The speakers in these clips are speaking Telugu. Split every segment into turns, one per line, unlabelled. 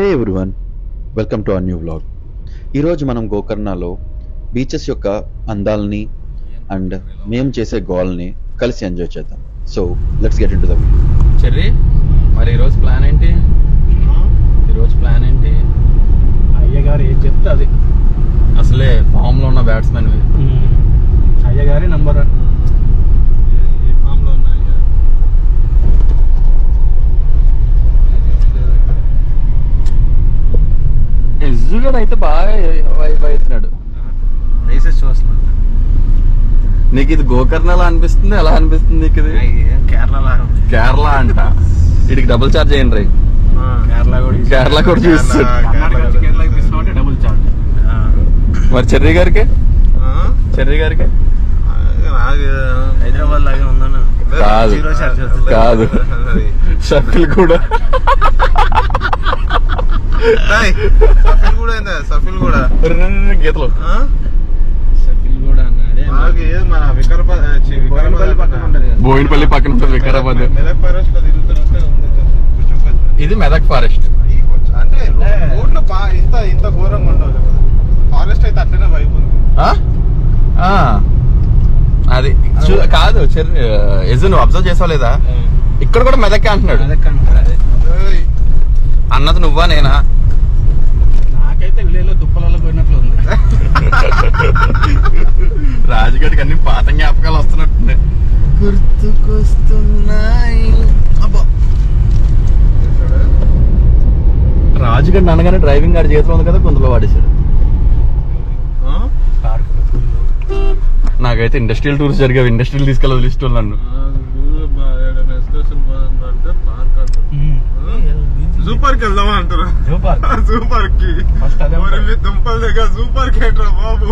Hey everyone, welcome to our new vlog. ఈరోజు మనం గోకర్ణలో బీచెస్ యొక్క అందాలని అండ్ మేము చేసే గోల్ని కలిసి ఎంజాయ్ చేద్దాం. So let's get in to the video.
Cherry, మరి ఈరోజు ప్లాన్ ఏంటి?
అయ్యగారు ఏం చెప్తే అది.
అసలే ఫామ్ లో ఉన్న బ్యాట్స్మెన్
అయ్యగారి నంబర్ ఏ ఫామ్ లో ఉన్నాయి.
ఎజ్జుగడ్ అయితే బాగా వైబ్ అవుతున్నాడు.
రేసెస్ చూస్తున్నాడు.
నీకు ఇది గోకర్ణలా అనిపిస్తుంది? ఎలా అనిపిస్తుంది నీకు ఇది? కేరళ అంట. వీడికి డబుల్ చార్జ్ అయ్యింది రైట్. కేరళ కూడా చూస్తాడు.
Double charge.
మరి చెర్రీ గారికి
హైదరాబాద్ లాగే ఉందన్న.
కాదు షటిల్ కూడా గీతలు బోయినపల్లి పక్కన ఉంటుంది వికారాబాద్. ఇది మెదక్ ఫారెస్ట్.
అంటే రోడ్లు ఇంత ఘోరంగా ఉండవు. ఫారెస్ట్ అయితే అట్లనే వైపు ఉంది.
అది కాదు ఎజు, నువ్వు అబ్జర్వ్ చేసావు లేదా? ఇక్కడ కూడా మెదక్కే అంటున్నాడు. అన్నది నువ్వా నేనా?
నాకైతే విలేజ్లో తుప్పలలో పోయినట్లు ఉంది.
రాజుగారికి అన్ని పాత జ్ఞాపకాలు వస్తున్నట్టుంది. గుర్తుకొస్తున్నాయి. రాజుగారిని అనగానే డ్రైవింగ్ గారి చేతిలో ఉంది కదా, కొంతలో వాడేశాడు. నాకైతే ఇండస్ట్రియల్ టూర్స్ జరిగావు. ఇండస్ట్రియల్ తీసుకెళ్ళి వదిలిస్తూ నన్ను.
సూపర్ కి వెళ్దామా అంటారు. సూపర్ కి దుంపల దగ్గర సూపర్ కి ఏంట్రా బాబు.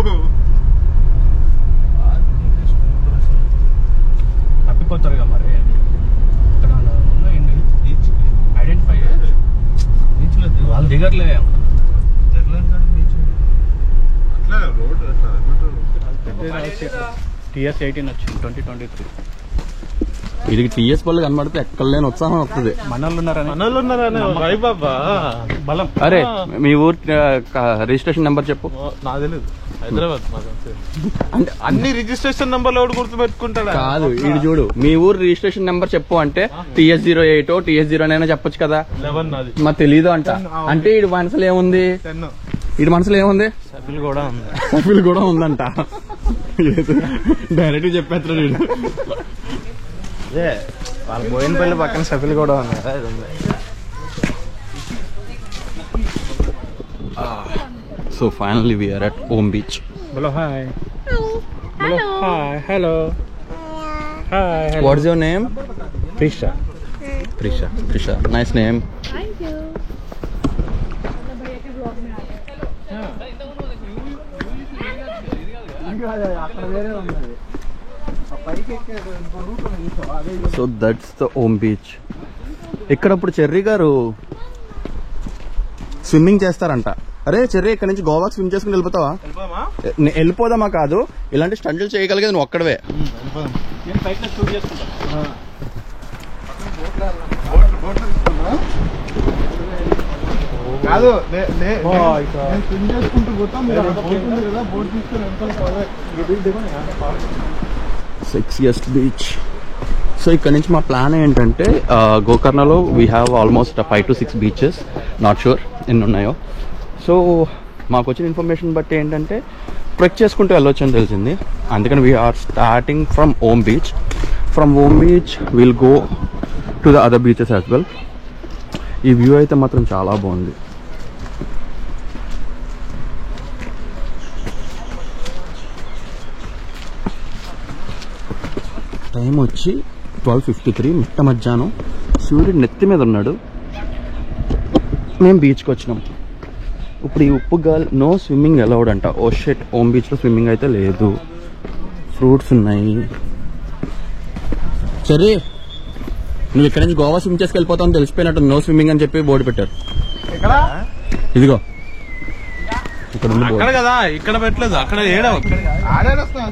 తప్పిపోతారుగా మరి. ఐడెంటిఫై బీచ్ లో వాళ్ళు దిగట్లే.
అట్లా రోడ్
TS 18 వచ్చింది 2023.
వీడికి టీఎస్ పళ్ళు కనబడితే ఎక్కడ లేని ఉత్సాహం వస్తుంది.
మనోళ్ళు బలం.
అరే మీ ఊరు రిజిస్ట్రేషన్ నెంబర్ చెప్పు.
నాకు తెలియదు. హైదరాబాద్ అంటే అన్ని రిజిస్ట్రేషన్ నెంబర్లు ఎవడు గుర్తు పెట్టుకుంటాడా?
కాదు, వీడు చూడు, మీ ఊరు రిజిస్ట్రేషన్ నెంబర్ చెప్పు అంటే TS08 TS09 చెప్పొచ్చు కదా.
11 నాది.
మాకు తెలీదు అంట. అంటే వీడి మనసులో ఏముంది?
10.
వీడి మనసులో ఏముంది?
సభ్యులు కూడా ఉంది.
సభ్యులు కూడా ఉందంట. డైరెక్ట్ చెప్పేస్తాడు వీడు.
అదే వాళ్ళ బోయినపల్లి పక్కన సభ్యులు కూడా ఉంది కదా. ఇది ఉంది.
So finally we are at Om Beach.
Hello, hi. Hello, hi. Hello. Hi. Hello.
What's your name?
Prisha.
Prisha. Nice name.
Thank you.
So that's the Om Beach. ఇక్కడ ఇప్పుడు చెర్రీ గారు స్విమ్మింగ్ చేస్తారంట. అరే చెర్రీ, ఇక్కడ నుంచి గోవాకి స్విమ్ చేసుకుని వెళ్ళిపోతావా? వెళ్ళిపోదామా? కాదు, ఇలాంటి స్టంట్లు చేయగలిగేది నువ్వు ఒక్కడవే.
కాదు స్విమ్ చేసుకుంటూ పోతాం. బోట్ తీసుకుని
6th బీచ్. సో ఇక్కడ నుంచి మా ప్లాన్ ఏంటంటే గోకర్ణలో we have almost 5 to 6 beaches. Not sure ఎన్ని ఉన్నాయో. సో మాకు వచ్చిన ఇన్ఫర్మేషన్ బట్టి ఏంటంటే ట్రెక్ చేసుకుంటూ వెళ్ళొచ్చు అని తెలిసింది. అందుకని we're starting from Om beach. From Om beach will go to the other beaches as well. ఈ వ్యూ అయితే మాత్రం చాలా బాగుంది. టైం వచ్చి 12:53 మిట్ట మధ్యాహ్నం. సూర్యుడు నెత్తి మీద ఉన్నాడు. మేము బీచ్కి వచ్చినాం. ఇప్పుడు ఈ ఉప్పు గాలి, నో స్విమ్మింగ్ అలౌడ్ అంట. ఓ షిట్, ఓమ్ బీచ్లో స్విమ్మింగ్ అయితే లేదు. ఫ్రూట్స్ ఉన్నాయి. సరే, నువ్వు ఇక్కడ నుంచి గోవా స్విమ్ చేసుకు వెళ్ళిపోతావు అని తెలిసిపోయినట్టు నో స్విమ్మింగ్ అని చెప్పి బోర్డు పెట్టారు. ఇదిగో ఇక్కడ ఉంది బోర్డు.
కదా, ఇక్కడ పెట్టలేదు. అక్కడ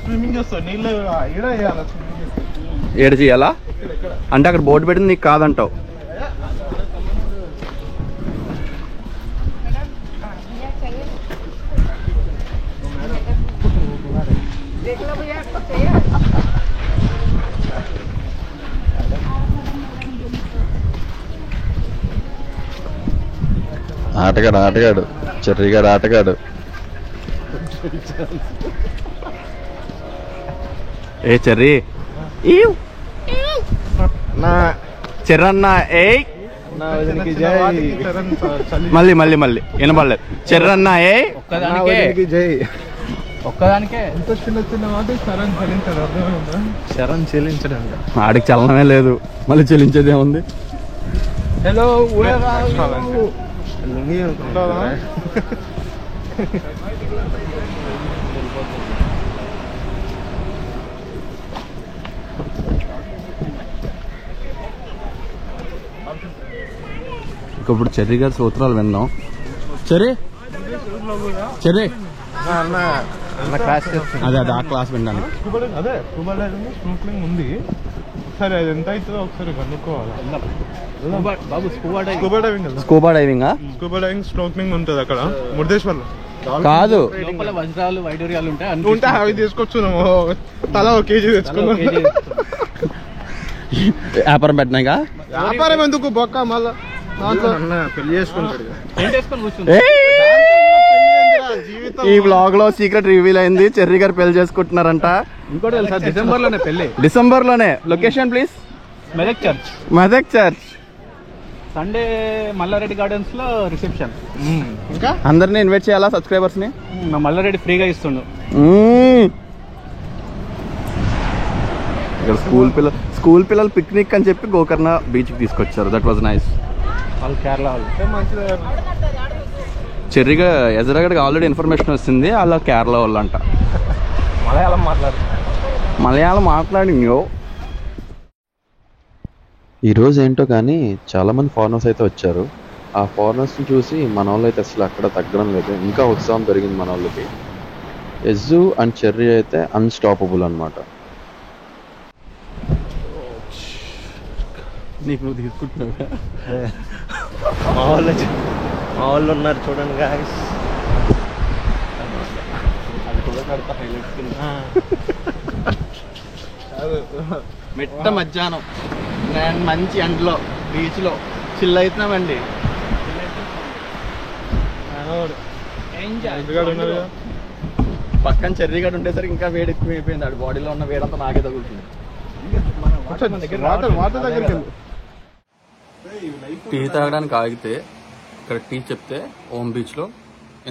స్విమ్మింగ్ చేస్తావు. నీళ్ళు
ఏడు చేయాలా అంటే అక్కడ బోర్డు పెట్టింది నీకు కాదంటావు.
ఆటగాడు చెర్రీగాడు ఆటగాడు.
ఏ చెర్రీ
నా
చెర్రన్న ఏ
నా వదినకి జై.
మళ్ళీ వినపడలేదు. చెర్రన్న ఏ
నా వదినకి జై.
ఒక్కదానికే
ఎంత చిన్న మాట శరణ్ చెల్లించాడు, అర్థమైందా?
శరణ్ చెల్లించడం.
ఆడికి చలనమే లేదు, మళ్ళీ చెల్లించేది ఏముంది. హలో
లుంగి అనుకుంటావా?
ఇప్పుడు చెర్రీ గారి సూత్రాలు విందాం. చెర్రీ
అన్న క్లాస్ చేస్తున్నా.
అదే ఆ క్లాస్ వినడానికి.
అదే స్కూబా డైవింగ్ స్నోర్కెలింగ్ ఉంది. సరే అది ఎంత అవుతుందో ఒకసారి కనుక్కోవాలి.
బాబు స్కూబా
స్కూబా డైవింగ్ కదా,
స్కూబా డైవింగా?
స్కూబా డైవింగ్ స్నోర్కెలింగ్ ఉంటుంది అక్కడ మురుదేశ్వర్లో.
కాదు,
లోపల వజ్రాలు వైడూర్యాలు
ఉంటే అవి తీసుకొచ్చున్నాము, తలా ఒక కేజీ తెచ్చుకున్నాం.
వ్యాపారం పెట్టినాగా.
వ్యాపారం ఎందుకు బొక్క మళ్ళా
అన్న పెళ్లి చేసుకుంటాడు.
జీవితం.
ఈ బ్లాగ్ లో సీక్రెట్ రివీల్ అయింది. చెర్రీ గారు పెళ్లి చేసుకుంటున్నారంట.
ఇంకోటి తెలుసా, డిసెంబర్ లోనే పెళ్లి.
డిసెంబర్ లోనే. Location please.
Medak church,
Medak church.
Sunday Mallareddy gardens లో రిసెప్షన్.
ఇంకా
అందరిని ఇన్వైట్ చేయాలా సబ్స్క్రైబర్స్ ని?
మల్లారెడ్డి ఫ్రీగా ఇస్తుండు.
ఇక్కడ స్కూల్ పిల్లలు పిక్నిక్ అని చెప్పి గోకర్ణ బీచ్ కి తీసుకొచ్చారు. That was nice.
వాళ్ళు కేరళ వాళ్ళు.
మంచిది.
చెర్రీగా ఎజరాగడికి ఆల్రెడీ ఇన్ఫర్మేషన్ వచ్చింది, అలా కేరళ వాళ్ళు అంట. మలయాళం మాట్లాడిందో.
ఈరోజు ఏంటో కానీ చాలామంది ఫారినర్స్ అయితే వచ్చారు. ఆ ఫారినర్స్ని చూసి మన వాళ్ళు అయితే అసలు అక్కడ తగ్గడం లేదు, ఇంకా ఉత్సాహం పెరిగింది మన వాళ్ళకి. ఎజ్జు అండ్ చెర్రీ అయితే అన్స్టాపబుల్ అనమాట.
నీకు నువ్వు తీసుకుంటున్నావు.
మా వాళ్ళు ఉన్నారు చూడండి గాయ్స్.
మెట్ట మధ్యాహ్నం నేను మంచి ఎండలో బీచ్ లో చిల్ అవుతున్నామండి. పక్కన చెర్రీగాడు ఉండేసరికి ఇంకా వేడి ఎక్కువైపోయింది. ఆడి బాడీలో ఉన్న వేడంతా నాకే తగులుతుంది.
వాటర్ దగ్గరికి వెళ్ళు.
టీ తాగడానికి ఆగితే ఇక్కడ టీ చెప్తే ఓమ్ బీచ్ లో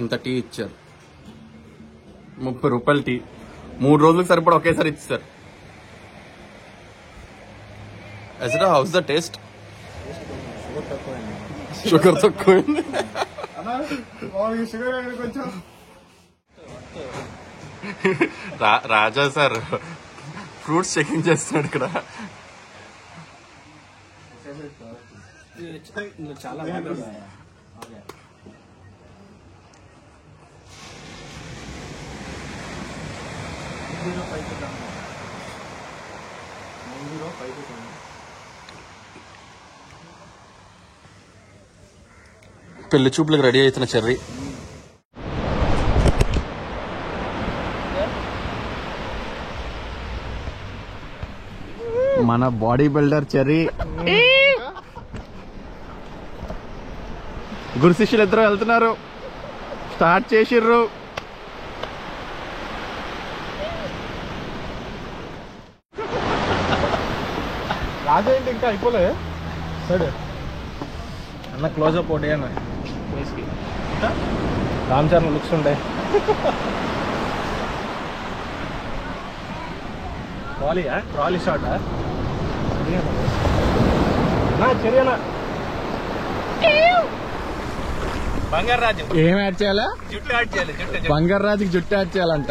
ఎంత టీ ఇచ్చారు. 30 రూపాయలు టీ. 3 రోజులకు సరిపడా ఒకేసారి ఇచ్చారు. అసలు హౌస్ ద టేస్ట్? షుగర్ తక్కువైంది. రాజా సార్ ఫ్రూట్స్ చెకింగ్ చేస్తున్నాడు ఇక్కడ.
చాలా
పెళ్లి చూపులకు రెడీ అవుతున్న చెర్రీ. మన బాడీ బిల్డర్ చెర్రీ. గురు శిష్యులు ఇద్దరు వెళ్తున్నారు. స్టార్ట్ చేసిర్రు.
రాజా ఏంటి ఇంకా అయిపోలే. సరే
అన్న క్లోజప్ ఒకటి అన్న రామ్ చరణ్ లుక్స్ ఉంటాయి. ట్రాలీ షాట్ చర్యనా బంగారు రాజు
ఏం యాడ్ చేయాలా?
జుట్టు యాడ్ చేయాలి.
బంగారు రాజుకి జుట్టు యాడ్ చేయాలంట.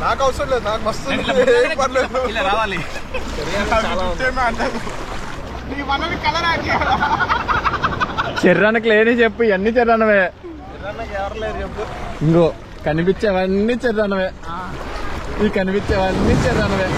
నాకు అవసరం లేదు, నాకు మస్తు పర్లేదు.
ఇలా రావాలి.
చెర్రానికి లేని చెప్పు, ఇవన్నీ చెర్రానవే. ఇంకో కనిపించేవన్నీ చెర్రానవే. ఈ కనిపించేవన్నీ చెర్రానవే.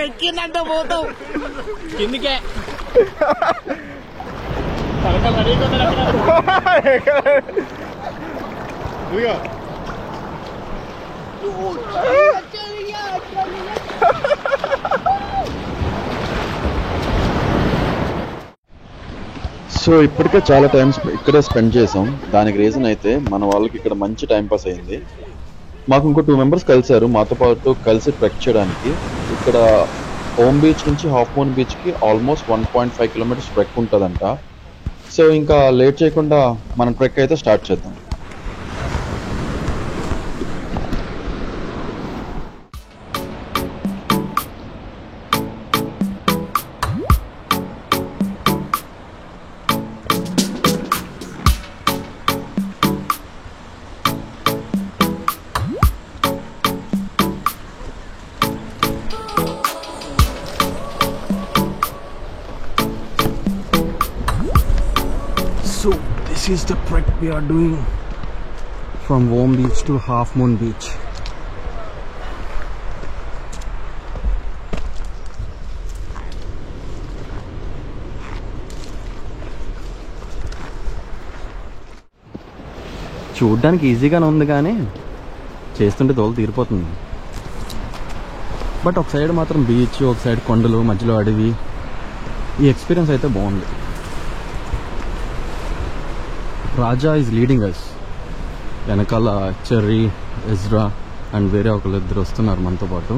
ఎక్కిందంటే పోతావు కిందికే.
సో ఇప్పటికే చాలా టైం ఇక్కడే స్పెండ్ చేసాం. దానికి రీజన్ అయితే మన వాళ్ళకి ఇక్కడ మంచి టైం పాస్ అయింది. మాకు ఇంకో 2 మెంబర్స్ కలిశారు మాతో పాటు కలిసి ట్రెక్ చేయడానికి. ఇక్కడ ఓమ్ బీచ్ నుంచి హాఫ్ మూన్ బీచ్కి ఆల్మోస్ట్ 1.5 కిలోమీటర్స్ ట్రెక్ ఉంటుందంట. సో ఇంకా లేట్ చేయకుండా మనం ట్రెక్ అయితే స్టార్ట్ చేద్దాం.
So this is the trek we are doing from Om Beach to Half Moon Beach. చూడ్డానికి ఈజీగానే ఉంది కానీ చేస్తుంటే తోలు తీరిపోతుంది. బట్ ఒక సైడ్ మాత్రం బీచ్, ఒక సైడ్ కొండలు, మధ్యలో అడవి. ఈ ఎక్స్పీరియన్స్ అయితే బాగుంది. రాజా ఈజ్ లీడింగ్ అస్. వెనకాల చెర్రీ, ఎజ్రా అండ్ వేరే ఒకళ్ళిద్దరు వస్తున్నారు మనతో పాటు.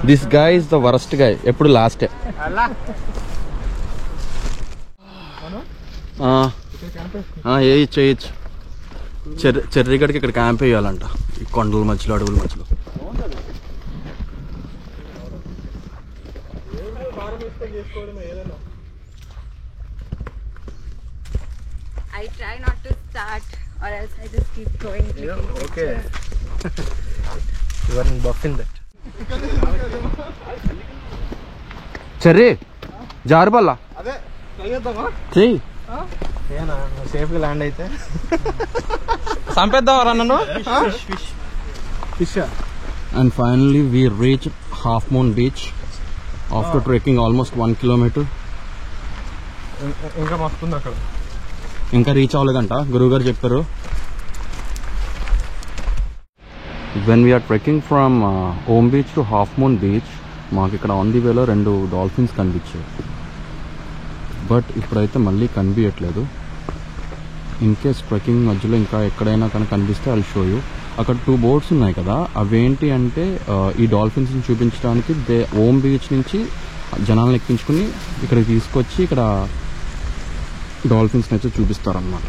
This guy is the worst guy. ఎప్పుడు లాస్టే. చేయొచ్చు. చెర్రీగడికి ఇక్కడ క్యాంప్ వేయాలంట ఈ కొండల మధ్యలో, అడవుల మధ్యలో.
I try not to start or else I just keep going.
Okay. You are in buff in that.
చెర్రీ జారుబల్లా చెయ్యి.
ఏనా సేఫ్గా ల్యాండ్ అయితే చంపేద్దామరా నన్ను.
And finally we reached Half Moon Beach after trekking almost 1 kilometer.
ఇంకా మస్తుంది అక్కడ.
ఇంకా రీచ్ అవ్వలేదంట, గురువు గారు చెప్పారు. When we are trekking from Om Beach to Half Moon Beach, మాకు ఇక్కడ ఆన్ ది వేలో 2 డాల్ఫిన్స్ కనిపించాయి. బట్ ఇప్పుడైతే మళ్ళీ కనిపించట్లేదు. ఇన్ కేస్ ట్రెక్కింగ్ మధ్యలో ఇంకా ఎక్కడైనా కనుక కనిపిస్తే ఐల్ షో యూ. అక్కడ 2 బోట్స్ ఉన్నాయి కదా, అవేంటి అంటే ఈ డాల్ఫిన్స్ని చూపించడానికి ఓమ్ బీచ్ నుంచి జనాలను ఎక్కించుకుని ఇక్కడికి తీసుకొచ్చి ఇక్కడ డాల్ఫిన్స్ని అయితే చూపిస్తారనమాట.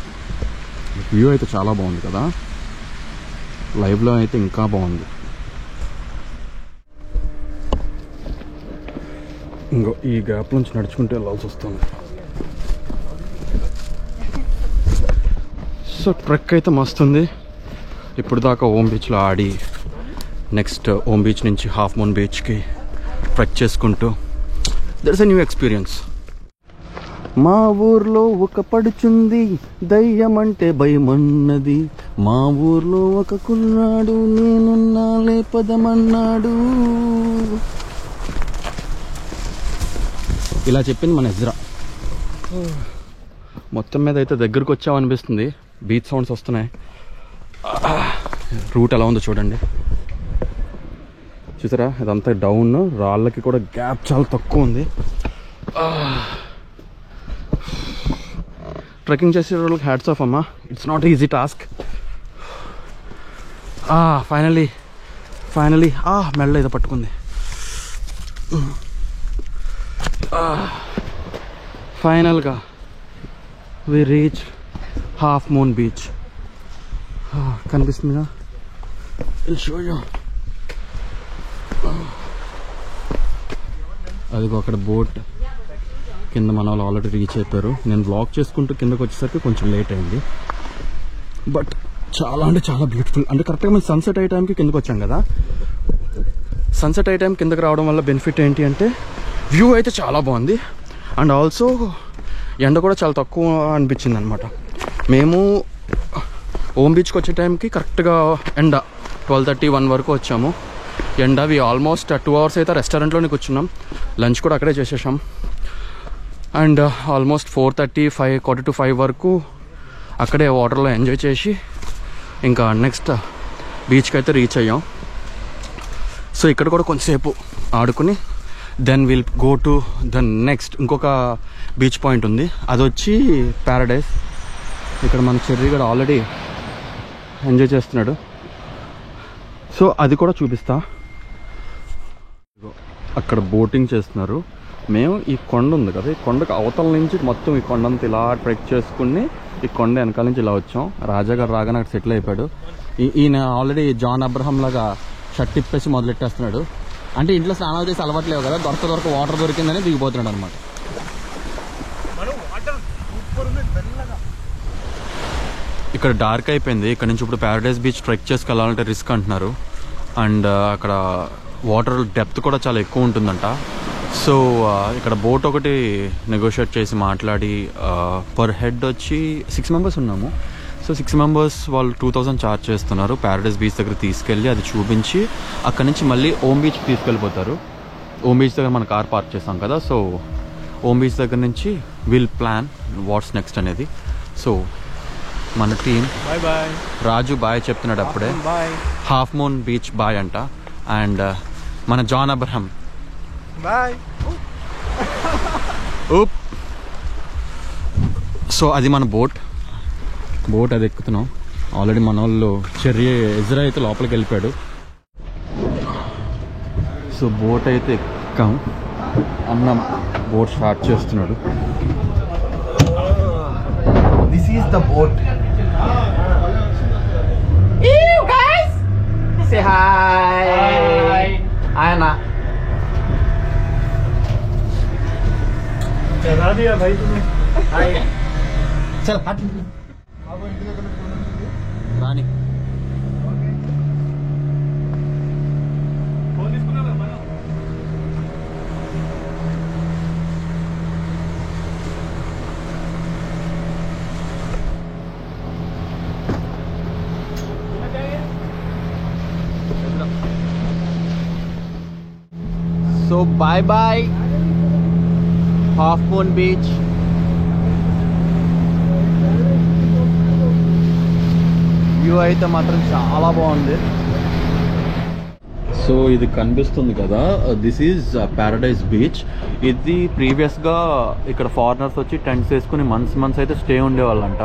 వ్యూ అయితే చాలా బాగుంది కదా, లైవ్లో అయితే ఇంకా బాగుంది. ఇంకో ఈ గ్యాప్ నుంచి నడుచుకుంటూ వెళ్ళాల్సి వస్తుంది. సో ట్రెక్ అయితే మస్తుంది. ఇప్పుడు దాకా ఓమ్ బీచ్లో ఆడి నెక్స్ట్ ఓమ్ బీచ్ నుంచి హాఫ్ మూన్ బీచ్కి ట్రెక్ చేసుకుంటూ దట్స్ ఎ న్యూ ఎక్స్పీరియన్స్. మా ఊర్లో ఒక పడుచుంది, దయ్యమంటే భయమన్నది. మా ఊర్లో ఒక కుర్రాడు, నేనున్నా లేపదమన్నాడు. ఇలా చెప్పింది మన ఎజ్రా. మొత్తం మీద అయితే దగ్గరకు వచ్చామనిపిస్తుంది. బీచ్ సౌండ్స్ వస్తున్నాయి. రూట్ ఎలా ఉందో చూడండి. చూసారా, ఇదంతా డౌన్, రాళ్ళకి కూడా గ్యాప్ చాలా తక్కువ ఉంది. ట్రెక్కింగ్ చేసే వాళ్ళకి హ్యాట్స్ ఆఫ్ అమ్మా. It's not easy task. Finally మెల్ల ఏదో పట్టుకుంది. ఫైనల్గా we reach Half moon Beach. కనిపిస్తుందిగా, అదిగో అక్కడ బోట్ కింద మన వాళ్ళు ఆల్రెడీ రీచ్ అయిపోయారు. నేను బ్లాక్ చేసుకుంటూ కిందకు వచ్చేసరికి కొంచెం లేట్ అయింది. బట్ చాలా అంటే చాలా బ్యూటిఫుల్. అంటే కరెక్ట్గా మేము సన్సెట్ అయ్యే టైంకి కిందకు వచ్చాం కదా. సన్సెట్ అయ్యే టైం కిందకి రావడం వల్ల బెనిఫిట్ ఏంటి అంటే వ్యూ అయితే చాలా బాగుంది. అండ్ ఆల్సో ఎండ కూడా చాలా తక్కువ అనిపించింది అనమాట. మేము ఓమ్ బీచ్కి వచ్చే టైంకి కరెక్ట్గా ఎండ 12:30-1 వరకు వచ్చాము. ఎండ అవి ఆల్మోస్ట్ 2 అవర్స్ అయితే రెస్టారెంట్లోనే కూర్చున్నాం. లంచ్ కూడా అక్కడే చేసేసాం. అండ్ ఆల్మోస్ట్ 4:30, 4:45 వరకు అక్కడే వాటర్లో ఎంజాయ్ చేసి ఇంకా నెక్స్ట్ బీచ్కి అయితే రీచ్ అయ్యాం. సో ఇక్కడ కూడా కొంచెంసేపు ఆడుకుని then will go to the next ఇంకొక బీచ్ పాయింట్ ఉంది, అది వచ్చి ప్యారడైజ్. ఇక్కడ మన చెర్రీ కూడా ఆల్రెడీ ఎంజాయ్ చేస్తున్నాడు. సో అది కూడా చూపిస్తా. అక్కడ బోటింగ్ చేస్తున్నారు. మేము ఈ కొండ ఉంది కదా, ఈ కొండకు అవతల నుంచి మొత్తం ఈ కొండంతా ఇలా ట్రెక్ చేసుకుని ఈ కొండ వెనకాల నుంచి ఇలా వచ్చాం. రాజా గారు రాగానే అక్కడ సెటిల్ అయిపోయాడు. ఈయన ఆల్రెడీ జాన్ అబ్రహం లాగా షర్ట్ తిప్పేసి మొదలెట్టేస్తున్నాడు. అంటే ఇంట్లో స్నానాలు చేసి అలవాట్లేవు కదా, దొరక వాటర్ దొరికిందని దిగిపోతున్నాడు అనమాట. ఇక్కడ డార్క్ అయిపోయింది. ఇక్కడ నుంచి ఇప్పుడు ప్యారడైజ్ బీచ్ ట్రెక్ చేసుకెళ్ళాలంటే రిస్క్ అంటున్నారు. అండ్ అక్కడ వాటర్ డెప్త్ కూడా చాలా ఎక్కువ ఉంటుందంట. సో ఇక్కడ బోట్ ఒకటి నెగోషియేట్ చేసి మాట్లాడి పర్ హెడ్ వచ్చి 6 మెంబర్స్ ఉన్నాము. సో 6 మెంబర్స్ వాళ్ళు 2000 ఛార్జ్ చేస్తున్నారు. ప్యారడైజ్ బీచ్ దగ్గర తీసుకెళ్ళి అది చూపించి అక్కడి నుంచి మళ్ళీ ఓమ్ బీచ్కి తీసుకెళ్ళిపోతారు. ఓమ్ బీచ్ దగ్గర మన కార్ పార్క్ చేస్తాం కదా, సో ఓమ్ బీచ్ దగ్గర నుంచి విల్ ప్లాన్ వాట్స్ నెక్స్ట్ అనేది. సో మన team
bye bye.
Raju bye చెప్తున్నాడు అప్పుడే.
Bye.
Half moon beach bye అంట. అండ్ మన జాన్ అబ్రహం
బాయ్.
ఊప్. సో అది మన బోట్ అది ఎక్కుతున్నాం. ఆల్రెడీ మన వాళ్ళు ఎజ్రా అయితే లోపలికి వెళ్ళిపోయాడు. సో బోట్ అయితే ఎక్కాం. అన్న బోట్ స్టార్ట్ చేస్తున్నాడు.
This is the boat. Say hi. Hi Anna. चला दिया भाई तुमने. Hi. चल हट.
రాని so bye bye half moon beach. View అయితే మాత్రం చాలా బాగుంది. సో ఇది కనిపిస్తుంది కదా, దిస్ ఈజ్ ప్యారడైజ్ బీచ్. ఇది ప్రీవియస్గా ఇక్కడ ఫారినర్స్ వచ్చి టెంట్స్ వేసుకుని మంత్స్ అయితే స్టే ఉండేవాళ్ళంట.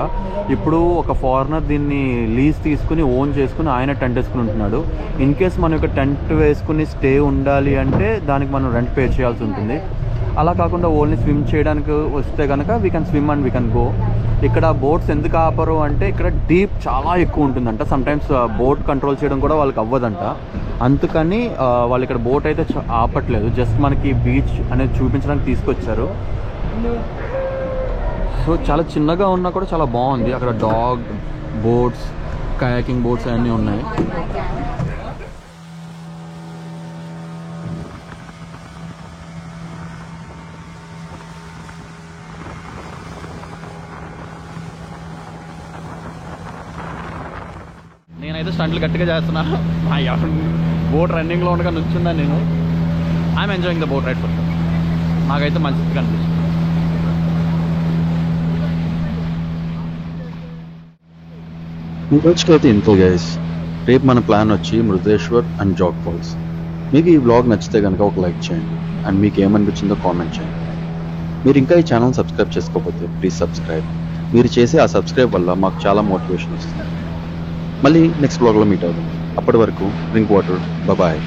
ఇప్పుడు ఒక ఫారినర్ దీన్ని లీజ్ తీసుకుని ఓన్ చేసుకుని ఆయన టెంట్ వేసుకుని ఉంటున్నాడు. ఇన్ కేస్ మనం ఇక్కడ టెంట్ వేసుకుని స్టే ఉండాలి అంటే దానికి మనం రెంట్ పే చేయాల్సి ఉంటుంది. అలా కాకుండా ఓన్లీ స్విమ్ చేయడానికి వస్తే కనుక we can swim and we can go. ఇక్కడ బోట్స్ ఎందుకు ఆపరు అంటే ఇక్కడ డీప్ చాలా ఎక్కువ ఉంటుందంట. సమ్టైమ్స్ బోట్ కంట్రోల్ చేయడం కూడా వాళ్ళకి అవ్వదంట. అందుకని వాళ్ళు ఇక్కడ బోట్ అయితే ఆపట్లేదు, జస్ట్ మనకి బీచ్ అనేది చూపించడానికి తీసుకొచ్చారు. సో చాలా చిన్నగా ఉన్నా కూడా చాలా బాగుంది. అక్కడ డాగ్ బోట్స్, కయాకింగ్ బోట్స్ అన్నీ ఉన్నాయి. నేనైతే స్టంట్లు గట్టిగా చేస్తున్నాను. బోట్ రన్నింగ్లో ఉండగా నుంచున్నాను నేను. I'm enjoying the boat ride for. నాకైతే మంచిగా అనిపిస్తుంది.
ఈ రోజుకైతే ఇంతే గైస్. రేపు మన ప్లాన్ వచ్చి మృదేశ్వర్ అండ్ జాగ్ ఫాల్స్. మీకు ఈ వ్లాగ్ నచ్చితే కనుక ఒక లైక్ చేయండి అండ్ మీకు ఏమనిపించిందో కామెంట్ చేయండి. మీరు ఇంకా ఈ ఛానల్ సబ్స్క్రైబ్ చేసుకోకపోతే ప్లీజ్ సబ్స్క్రైబ్. మీరు చేసే ఆ సబ్స్క్రైబ్ వల్ల మాకు చాలా మోటివేషన్ వస్తుంది. మళ్ళీ నెక్స్ట్ బ్లాగ్లో మీట్ అవుతాం. అప్పటి వరకు డ్రింక్ వాటర్. బాయ్.